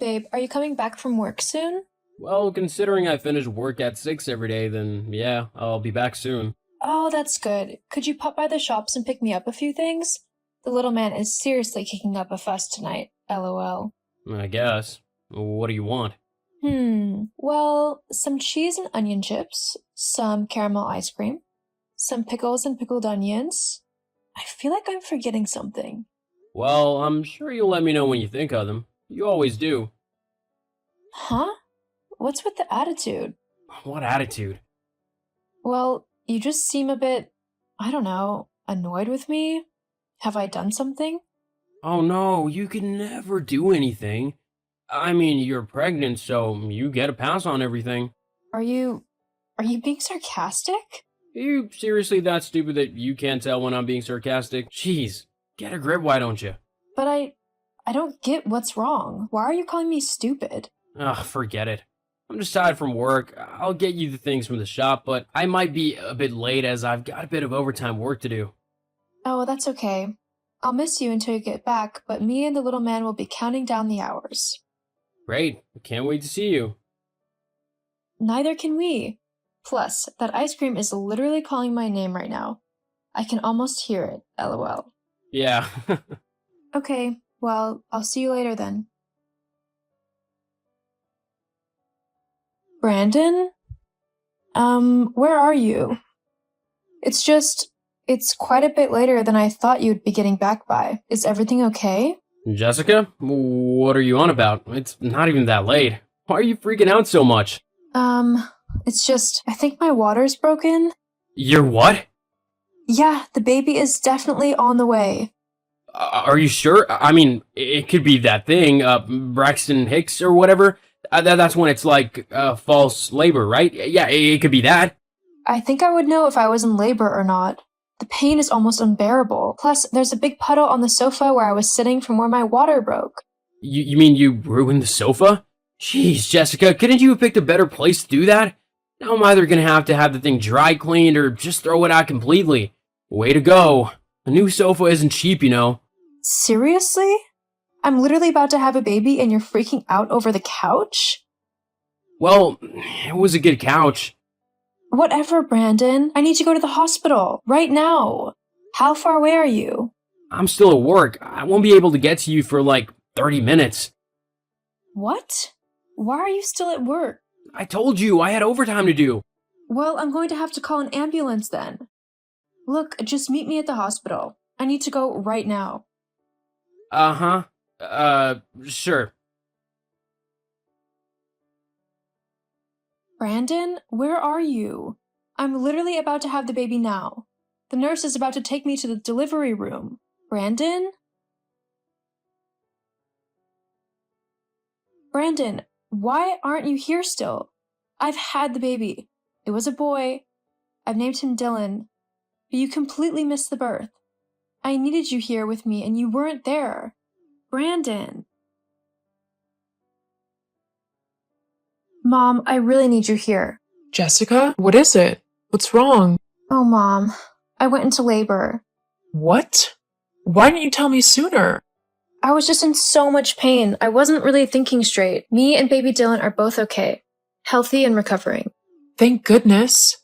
Babe, are you coming back from work soon? Well, considering I finish work at 6 every day, then yeah, I'll be back soon. Oh, that's good. Could you pop by the shops and pick me up a few things? The little man is seriously kicking up a fuss tonight. LOL. I guess. What do you want? Well, some cheese and onion chips, some caramel ice cream, some pickles and pickled onions. I feel like I'm forgetting something. Well, I'm sure you'll let me know when you think of them. You always do. Huh? What's with the attitude? What attitude? Well, you just seem a bit, I don't know, annoyed with me? Have I done something? Oh no, you can never do anything. I mean, you're pregnant, so you get a pass on everything. Are you being sarcastic? Are you seriously that stupid that you can't tell when I'm being sarcastic? Jeez, get a grip, why don't you? But I don't get what's wrong. Why are you calling me stupid? Ugh, forget it. I'm just tired from work. I'll get you the things from the shop, but I might be a bit late as I've got a bit of overtime work to do. Oh, that's okay. I'll miss you until you get back, but me and the little man will be counting down the hours. Great, can't wait to see you. Neither can we. Plus, that ice cream is literally calling my name right now. I can almost hear it, LOL. Yeah. Okay, well, I'll see you later then. Brandon? Where are you? It's quite a bit later than I thought you'd be getting back by. Is everything okay? Jessica, what are you on about? It's not even that late. Why are you freaking out so much? It's just, I think my water's broken. Your what? Yeah, the baby is definitely on the way. Are you sure? I mean, it could be that thing, Braxton Hicks or whatever. That's when it's like, false labor, right? Yeah, it could be that. I think I would know if I was in labor or not. The pain is almost unbearable. Plus, there's a big puddle on the sofa where I was sitting from where my water broke. You mean you ruined the sofa? Jeez, Jessica, couldn't you have picked a better place to do that? Now I'm either gonna have to have the thing dry cleaned or just throw it out completely. Way to go. A new sofa isn't cheap, you know. Seriously? I'm literally about to have a baby and you're freaking out over the couch? Well, it was a good couch. Whatever, Brandon. I need to go to the hospital. Right now. How far away are you? I'm still at work. I won't be able to get to you for like 30 minutes. What? Why are you still at work? I told you, I had overtime to do. Well, I'm going to have to call an ambulance then. Look, just meet me at the hospital. I need to go right now. Uh-huh. Sure. Brandon, where are you? I'm literally about to have the baby now. The nurse is about to take me to the delivery room. Brandon? Brandon, why aren't you here still? I've had the baby. It was a boy. I've named him Dylan. But you completely missed the birth. I needed you here with me and you weren't there. Brandon. Mom, I really need you here. Jessica, what is it? What's wrong? Oh, Mom. I went into labor. What? Why didn't you tell me sooner? I was just in so much pain. I wasn't really thinking straight. Me and baby Dylan are both okay. Healthy and recovering. Thank goodness.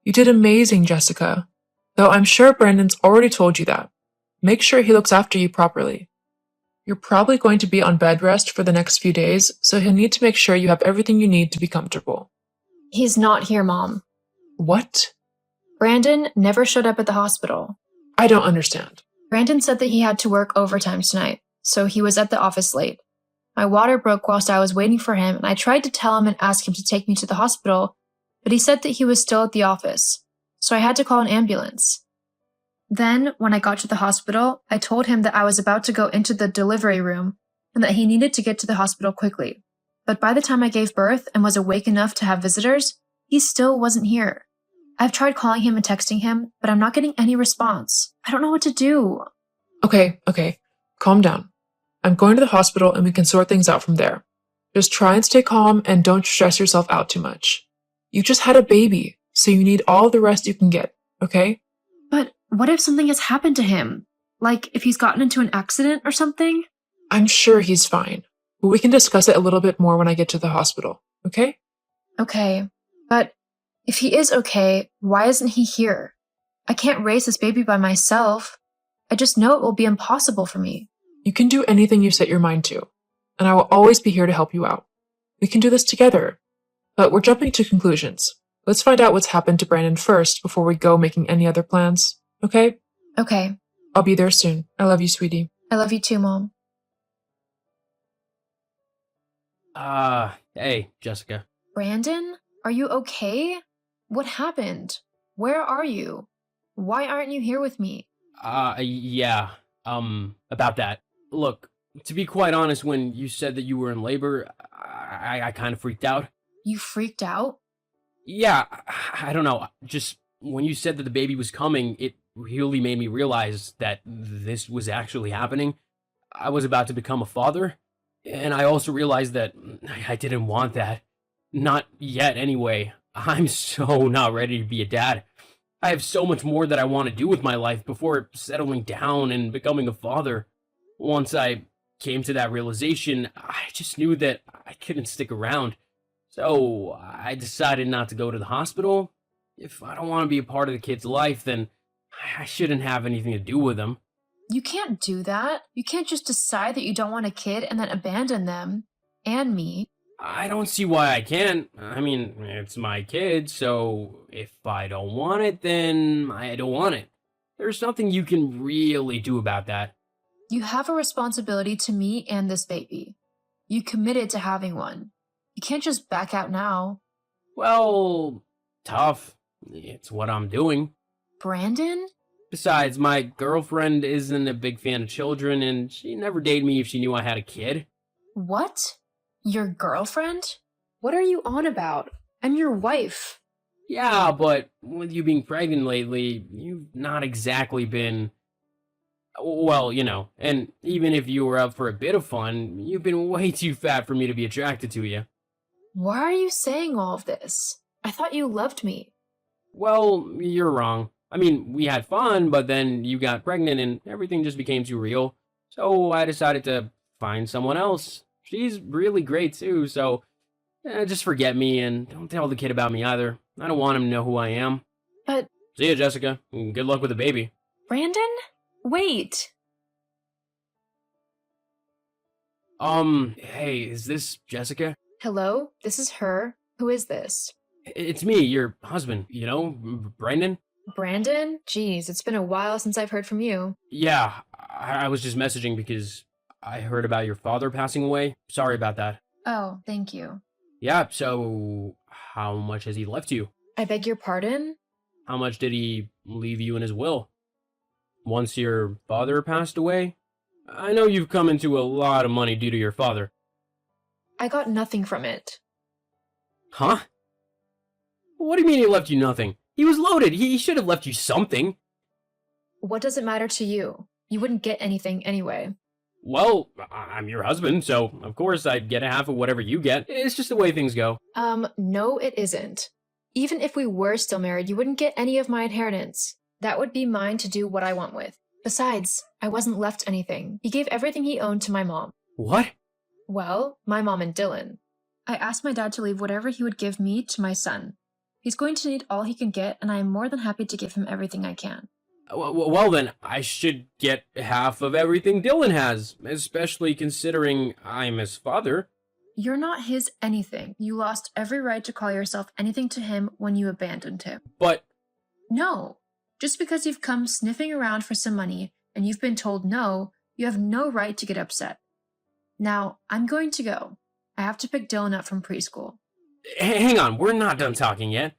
You did amazing, Jessica. Though I'm sure Brandon's already told you that. Make sure he looks after you properly. You're probably going to be on bed rest for the next few days, so he'll need to make sure you have everything you need to be comfortable. He's not here, Mom. What? Brandon never showed up at the hospital. I don't understand. Brandon said that he had to work overtime tonight, so he was at the office late. My water broke whilst I was waiting for him, and I tried to tell him and ask him to take me to the hospital, but he said that he was still at the office, so I had to call an ambulance. Then, when I got to the hospital, I told him that I was about to go into the delivery room and that he needed to get to the hospital quickly. But by the time I gave birth and was awake enough to have visitors, he still wasn't here. I've tried calling him and texting him, but I'm not getting any response. I don't know what to do. Okay. Calm down. I'm going to the hospital and we can sort things out from there. Just try and stay calm and don't stress yourself out too much. You just had a baby, so you need all the rest you can get, okay? But what if something has happened to him? Like if he's gotten into an accident or something? I'm sure he's fine. but we can discuss it a little bit more when I get to the hospital, okay? Okay, but if he is okay, why isn't he here? I can't raise this baby by myself. I just know it will be impossible for me. You can do anything you set your mind to, and I will always be here to help you out. We can do this together. But we're jumping to conclusions. Let's find out what's happened to Brandon first before we go making any other plans, okay? Okay, I'll be there soon. I love you, sweetie. I love you too, Mom. Hey, Jessica. Brandon, are you okay? What happened? Where are you? Why aren't you here with me? Yeah, about that. Look, to be quite honest, when you said that you were in labor, I kind of freaked out. You freaked out? Yeah, I don't know. Just when you said that the baby was coming, it really made me realize that this was actually happening. I was about to become a father, and I also realized that I didn't want that. Not yet, anyway. I'm so not ready to be a dad. I have so much more that I want to do with my life before settling down and becoming a father. Once I came to that realization, I just knew that I couldn't stick around. So I decided not to go to the hospital. If I don't want to be a part of the kid's life, then I shouldn't have anything to do with him. You can't do that. You can't just decide that you don't want a kid and then abandon them. And me. I don't see why I can't. I mean, it's my kid, so if I don't want it, then I don't want it. There's nothing you can really do about that. You have a responsibility to me and this baby. You committed to having one. You can't just back out now. Well, tough. It's what I'm doing. Brandon? Besides, my girlfriend isn't a big fan of children, and she'd never date me if she knew I had a kid. What? Your girlfriend? What are you on about? I'm your wife. Yeah, but with you being pregnant lately, you've not exactly been... Well, you know, and even if you were up for a bit of fun, you've been way too fat for me to be attracted to you. Why are you saying all of this? I thought you loved me. Well, you're wrong. I mean, we had fun, but then you got pregnant and everything just became too real. So I decided to find someone else. She's really great too, so just forget me and don't tell the kid about me either. I don't want him to know who I am. But... See ya, Jessica. Good luck with the baby. Brandon? Wait. Hey, is this Jessica? Hello? This is her. Who is this? It's me, your husband, you know, Brandon? Brandon? Jeez, it's been a while since I've heard from you. Yeah, I was just messaging because I heard about your father passing away. Sorry about that. Oh, thank you. Yeah, so how much has he left you? I beg your pardon? How much did he leave you in his will? Once your father passed away? I know you've come into a lot of money due to your father. I got nothing from it. Huh? What do you mean he left you nothing? He was loaded. He should have left you something. What does it matter to you? You wouldn't get anything anyway. Well, I'm your husband, so of course I'd get a half of whatever you get. It's just the way things go. No it isn't. Even if we were still married, you wouldn't get any of my inheritance. That would be mine to do what I want with. Besides, I wasn't left anything. He gave everything he owned to my mom. What? Well, my mom and Dylan. I asked my dad to leave whatever he would give me to my son. He's going to need all he can get, and I am more than happy to give him everything I can. Well then, I should get half of everything Dylan has, especially considering I'm his father. You're not his anything. You lost every right to call yourself anything to him when you abandoned him. But... No. Just because you've come sniffing around for some money and you've been told no, you have no right to get upset. Now, I'm going to go. I have to pick Dylan up from preschool. Hang on, we're not done talking yet.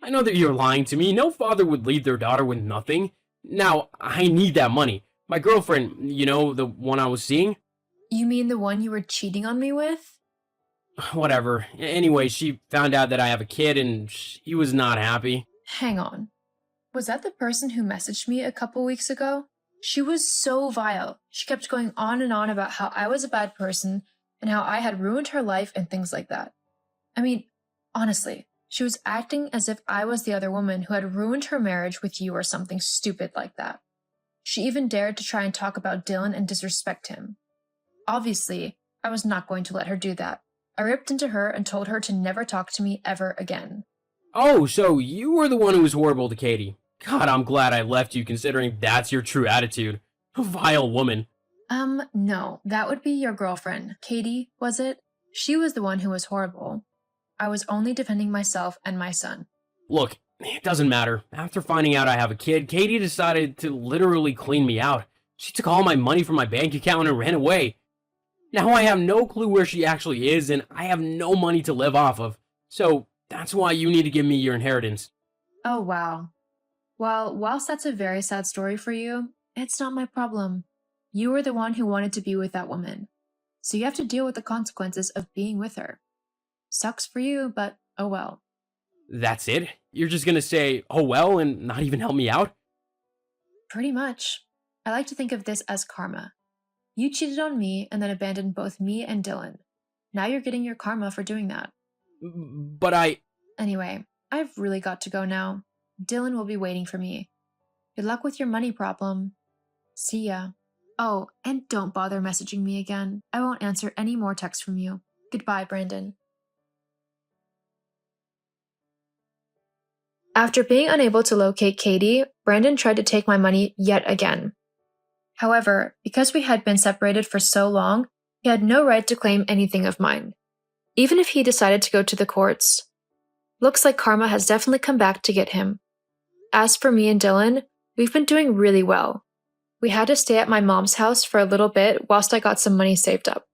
I know that you're lying to me. No father would leave their daughter with nothing. Now, I need that money. My girlfriend, you know, the one I was seeing? You mean the one you were cheating on me with? Whatever. Anyway, she found out that I have a kid and she was not happy. Hang on. Was that the person who messaged me a couple weeks ago? She was so vile. She kept going on and on about how I was a bad person and how I had ruined her life and things like that. I mean, honestly, she was acting as if I was the other woman who had ruined her marriage with you or something stupid like that. She even dared to try and talk about Dylan and disrespect him. Obviously, I was not going to let her do that. I ripped into her and told her to never talk to me ever again. Oh, so you were the one who was horrible to Katie. God, I'm glad I left you considering that's your true attitude. A vile woman. No, that would be your girlfriend. Katie, was it? She was the one who was horrible. I was only defending myself and my son. Look, it doesn't matter. After finding out I have a kid, Katie decided to literally clean me out. She took all my money from my bank account and ran away. Now I have no clue where she actually is, and I have no money to live off of. So that's why you need to give me your inheritance. Oh, wow. Well, whilst that's a very sad story for you, it's not my problem. You were the one who wanted to be with that woman. So you have to deal with the consequences of being with her. Sucks for you, but oh well. That's it? You're just gonna say, oh well, and not even help me out? Pretty much. I like to think of this as karma. You cheated on me and then abandoned both me and Dylan. Now you're getting your karma for doing that. But Anyway, I've really got to go now. Dylan will be waiting for me. Good luck with your money problem. See ya. Oh, and don't bother messaging me again. I won't answer any more texts from you. Goodbye, Brandon. After being unable to locate Katie, Brandon tried to take my money yet again. However, because we had been separated for so long, he had no right to claim anything of mine, even if he decided to go to the courts. Looks like karma has definitely come back to get him. As for me and Dylan, we've been doing really well. We had to stay at my mom's house for a little bit whilst I got some money saved up.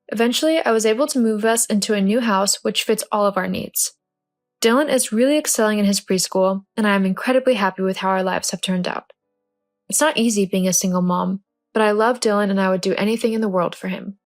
Eventually, I was able to move us into a new house which fits all of our needs. Dylan is really excelling in his preschool, and I am incredibly happy with how our lives have turned out. It's not easy being a single mom, but I love Dylan and I would do anything in the world for him.